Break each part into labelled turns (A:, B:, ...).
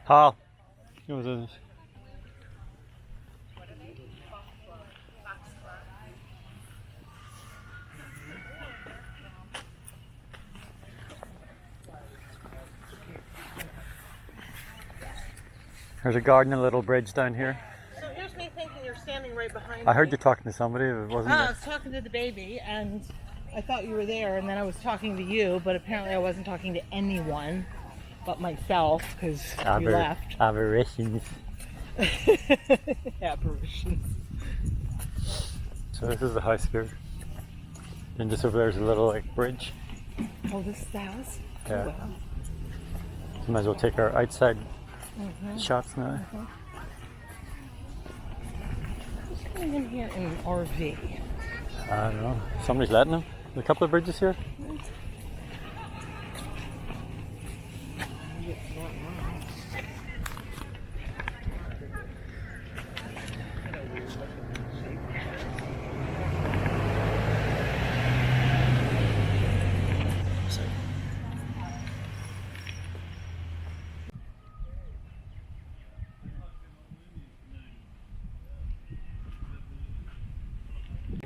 A: Paul. What was it? There's a garden and a little bridge down here.
B: So here's me thinking you're standing right behind me.
A: I heard you talking to somebody, wasn't
B: I
A: it?
B: was talking to the baby, and I thought you were there, and then I was talking to you, but apparently I wasn't talking to anyone but myself, because you left.
A: Aberrations.
B: Apparitions.
A: So this is the house here. And just over there's a little like bridge.
B: Oh, this is the house?
A: Yeah.
B: Oh, wow.
A: So might as well take our outside shots now.
B: Who's coming in here in an RV?
A: I don't know. Somebody's letting them. There's a couple of bridges here.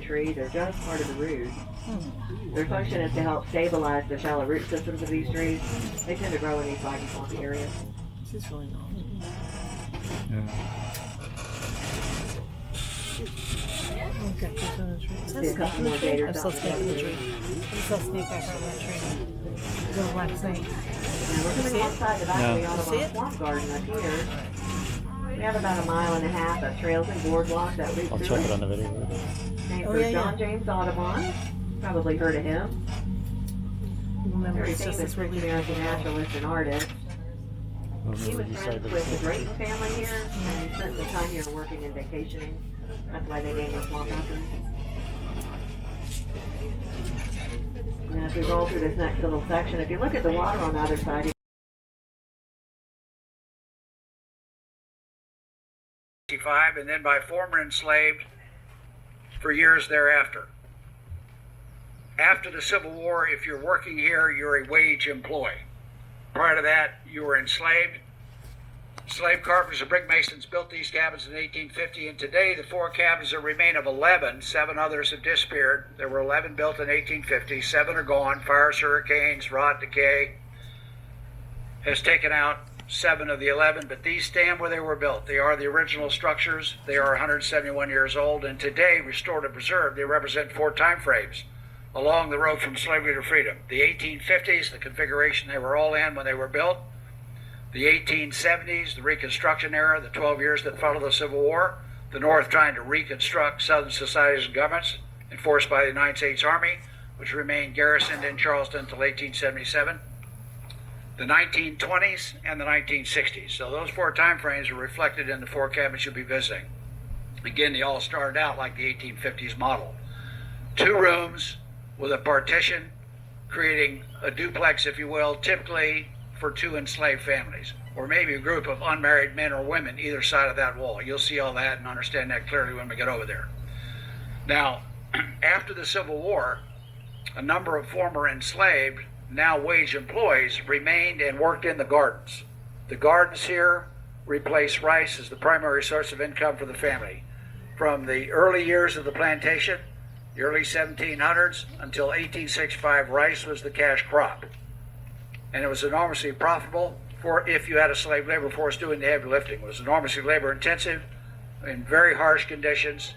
C: Trees are just part of the roots. Their function is to help stabilize the shallow root systems of these trees. They tend to grow in these bog and swampy areas.
B: This is really nice. Okay, there's another tree.
C: See a couple more gators
B: I
C: out
B: saw
C: in the
B: snake in the
C: tree.
B: tree. I saw snake back on that tree. There's a black snake.
C: Now we're coming alongside the back of the Audubon Swamp Garden up here. We have about 1.5 miles of trails and boardwalks that lead
A: I'll
C: through
A: check it
C: it.
A: on the video.
C: Named
B: Oh,
C: for
B: yeah,
C: John
B: yeah.
C: James Audubon. Probably heard of him.
B: Remember,
C: Very
B: it's just
C: famous
B: this really
C: American naturalist and artist. He was
A: You say
C: friends
A: that
C: with the
A: it's-
C: Drayton family here, and he spent some time here working and vacationing. That's why they named the Swamp Mountains. And as we roll through this next little section, if you look at the water on the other side,
D: and then by former enslaved for years thereafter. After the Civil War, if you're working here, you're a wage employee. Prior to that, you were enslaved. Slave carpenters and brick masons built these cabins in 1850, and today the 4 cabins that remain of 11, 7 others have disappeared. There were 11 built in 1850, 7 are gone. Fires, hurricanes, rot, decay has taken out 7 of the 11, but these stand where they were built. They are the original structures. They are 171 years old, and today, restored and preserved, they represent 4 time frames along the road from slavery to freedom. The 1850s, the configuration they were all in when they were built. The 1870s, the Reconstruction era, the 12 years that followed the Civil War, the North trying to reconstruct Southern societies and governments enforced by the United States Army, which remained garrisoned in Charleston until 1877. The 1920s and the 1960s. So those 4 time frames are reflected in the 4 cabins you'll be visiting. Again, they all started out like the 1850s model. 2 rooms with a partition, creating a duplex, if you will, typically for 2 enslaved families, or maybe a group of unmarried men or women either side of that wall. You'll see all that and understand that clearly when we get over there. Now, after the Civil War, a number of former enslaved, now wage employees, remained and worked in the gardens. The gardens here replaced rice as the primary source of income for the family. From the early years of the plantation, the early 1700s, until 1865, rice was the cash crop. And it was enormously profitable for if you had a slave labor force doing the heavy lifting. It was enormously labor intensive in very harsh conditions.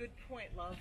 B: Good point, love.